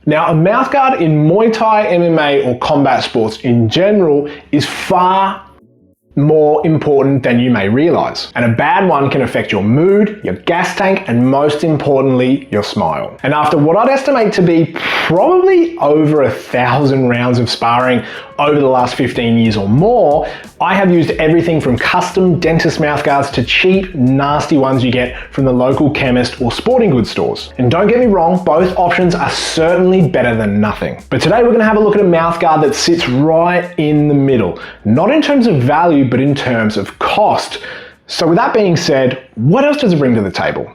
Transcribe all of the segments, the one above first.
Now, a mouthguard in Muay Thai, MMA, or combat sports in general is far more important than you may realize. And a bad one can affect your mood, your gas tank, and most importantly, your smile. And after what I'd estimate to be probably over 1,000 rounds of sparring over the last 15 years or more, I have used everything from custom dentist mouthguards to cheap, nasty ones you get from the local chemist or sporting goods stores. And don't get me wrong, both options are certainly better than nothing. But today we're gonna have a look at a mouthguard that sits right in the middle, not in terms of value, but in terms of cost. So with that being said, what else does it bring to the table?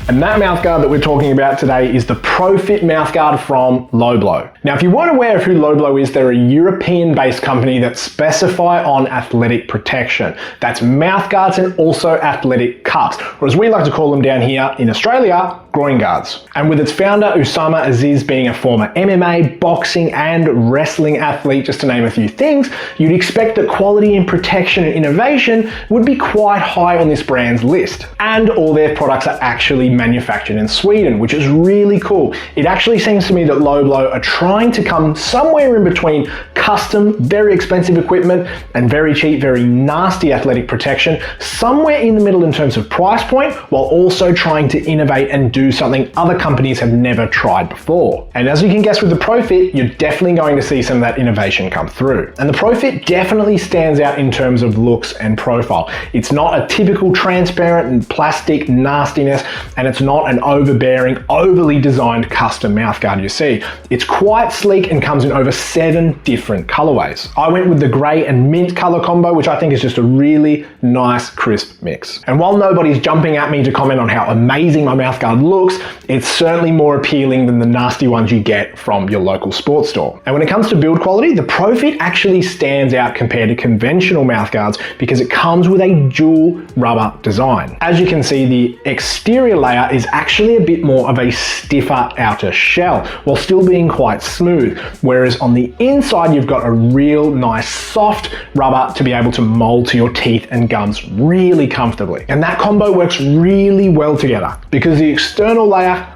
And that mouthguard that we're talking about today is the Pro-Fit Mouthguard from Lobloo. Now, if you weren't aware of who Lobloo is, they're a European-based company that specify on athletic protection. That's mouthguards and also athletic cups, or as we like to call them down here in Australia, groin guards. And with its founder, Usama Aziz, being a former MMA, boxing, and wrestling athlete, just to name a few things, you'd expect that quality and protection and innovation would be quite high on this brand's list. And all their products are actually manufactured in Sweden, which is really cool. It actually seems to me that Lobloo are trying to come somewhere in between custom, very expensive equipment and very cheap, very nasty athletic protection, somewhere in the middle in terms of price point, while also trying to innovate and do something other companies have never tried before. And as you can guess with the Pro-Fit, you're definitely going to see some of that innovation come through. And the Pro-Fit definitely stands out in terms of looks and profile. It's not a typical transparent and plastic nastiness, and it's not an overbearing, overly designed custom mouthguard you see. It's quite sleek and comes in over 7 different colorways. I went with the gray and mint color combo, which I think is just a really nice, crisp mix. And while nobody's jumping at me to comment on how amazing my mouthguard looks, it's certainly more appealing than the nasty ones you get from your local sports store. And when it comes to build quality, the Pro-Fit actually stands out compared to conventional mouthguards because it comes with a dual rubber design. As you can see, the exterior layer is actually a bit more of a stiffer outer shell while still being quite smooth, whereas on the inside you've got a real nice soft rubber to be able to mold to your teeth and gums really comfortably. And that combo works really well together because the external layer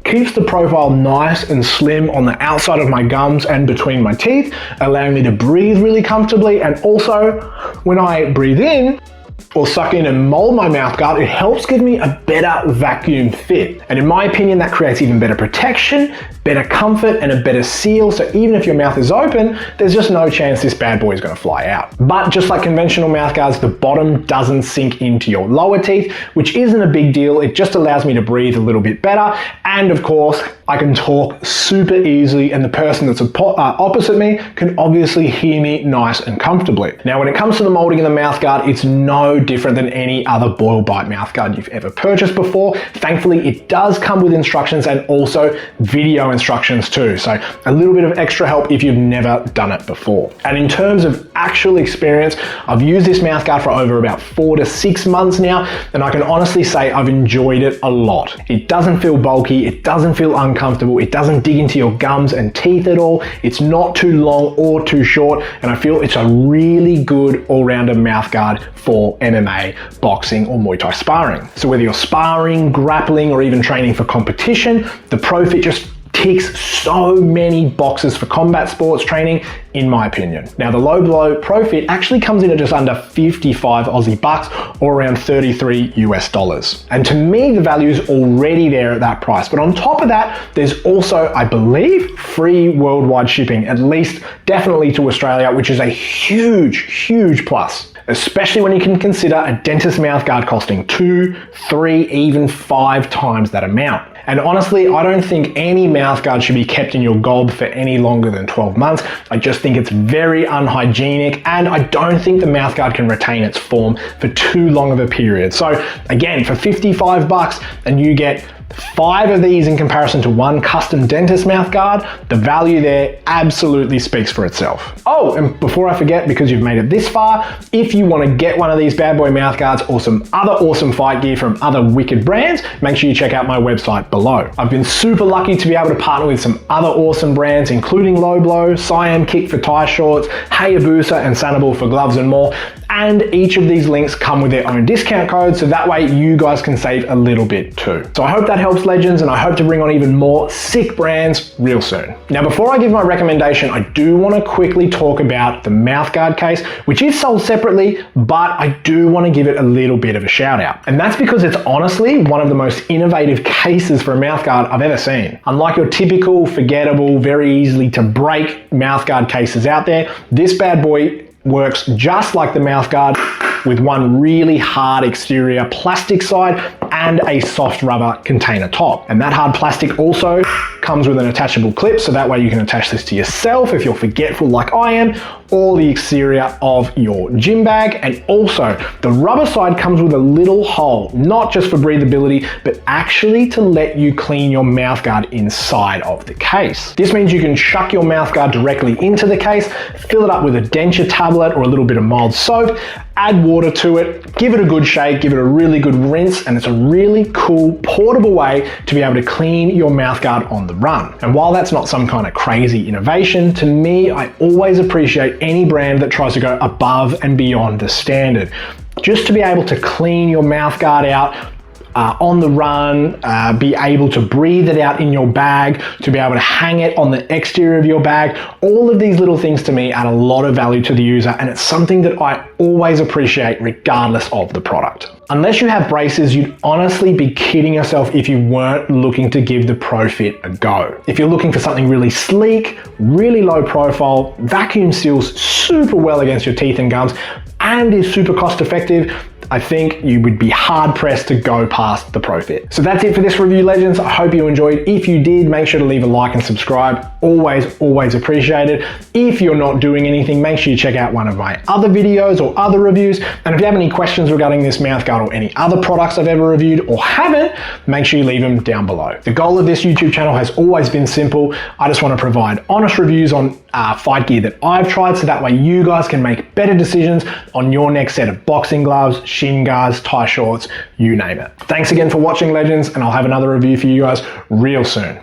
keeps the profile nice and slim on the outside of my gums and between my teeth, allowing me to breathe really comfortably, and also when I breathe in or suck in and mold my mouthguard, it helps give me a better vacuum fit. And in my opinion, that creates even better protection, better comfort, and a better seal. So even if your mouth is open, there's just no chance this bad boy is going to fly out. But just like conventional mouthguards, the bottom doesn't sink into your lower teeth, which isn't a big deal. It just allows me to breathe a little bit better. And of course, I can talk super easily, and the person that's opposite me can obviously hear me nice and comfortably. Now, when it comes to the molding of the mouthguard, it's no different than any other Boil Bite mouthguard you've ever purchased before. Thankfully, it does come with instructions and also video instructions too. So a little bit of extra help if you've never done it before. And in terms of actual experience, I've used this mouthguard for over about 4 to 6 months now, and I can honestly say I've enjoyed it a lot. It doesn't feel bulky, it doesn't feel uncomfortable, it doesn't dig into your gums and teeth at all, it's not too long or too short, and I feel it's a really good all-rounder mouthguard for MMA, boxing, or Muay Thai sparring. So whether you're sparring, grappling, or even training for competition, the Pro-Fit just ticks so many boxes for combat sports training, in my opinion. Now, the Lobloo Pro-Fit actually comes in at just under 55 Aussie bucks, or around 33 US dollars. And to me, the value is already there at that price. But on top of that, there's also, I believe, free worldwide shipping, at least definitely to Australia, which is a huge, huge plus. Especially when you can consider a dentist mouthguard costing 2, 3, even 5 times that amount. And honestly, I don't think any mouthguard should be kept in your gob for any longer than 12 months. I just think it's very unhygienic, and I don't think the mouthguard can retain its form for too long of a period. So again, for 55 bucks, and you get 5 of these in comparison to one custom dentist mouthguard, the value there absolutely speaks for itself. Oh, and before I forget, because you've made it this far, if you want to get one of these bad boy mouthguards or some other awesome fight gear from other wicked brands, make sure you check out my website below. I've been super lucky to be able to partner with some other awesome brands, including Lobloo, Siam Kick for Thai shorts, Hayabusa and Sanable for gloves and more. And each of these links come with their own discount code, so that way you guys can save a little bit too. So I hope that helps, legends, and I hope to bring on even more sick brands real soon. Now, before I give my recommendation, I do want to quickly talk about the mouthguard case, which is sold separately, but I do want to give it a little bit of a shout out. And that's because it's honestly one of the most innovative cases for a mouthguard I've ever seen. Unlike your typical, forgettable, very easily to break mouthguard cases out there, this bad boy works just like the mouthguard, with one really hard exterior plastic side and a soft rubber container top. And that hard plastic also comes with an attachable clip, so that way you can attach this to yourself if you're forgetful like I am, or the exterior of your gym bag. And also the rubber side comes with a little hole, not just for breathability, but actually to let you clean your mouthguard inside of the case. This means you can chuck your mouthguard directly into the case, fill it up with a denture tablet or a little bit of mild soap, add water to it, give it a good shake, give it a really good rinse, and it's a really cool portable way to be able to clean your mouthguard on the run. And while that's not some kind of crazy innovation, to me, I always appreciate any brand that tries to go above and beyond the standard. Just to be able to clean your mouthguard out on the run, be able to breathe it out in your bag, to be able to hang it on the exterior of your bag. All of these little things to me add a lot of value to the user, and it's something that I always appreciate regardless of the product. Unless you have braces, you'd honestly be kidding yourself if you weren't looking to give the Pro-Fit a go. If you're looking for something really sleek, really low profile, vacuum seals super well against your teeth and gums, and is super cost effective, I think you would be hard pressed to go past the Pro-Fit. So that's it for this review, legends. I hope you enjoyed. If you did, make sure to leave a like and subscribe. Always appreciated. If you're not doing anything, make sure you check out one of my other videos or other reviews. And if you have any questions regarding this mouthguard or any other products I've ever reviewed or haven't, make sure you leave them down below. The goal of this YouTube channel has always been simple. I just want to provide honest reviews on fight gear that I've tried, so that way you guys can make better decisions on your next set of boxing gloves, shin guards, tie shorts, you name it. Thanks again for watching, legends, and I'll have another review for you guys real soon.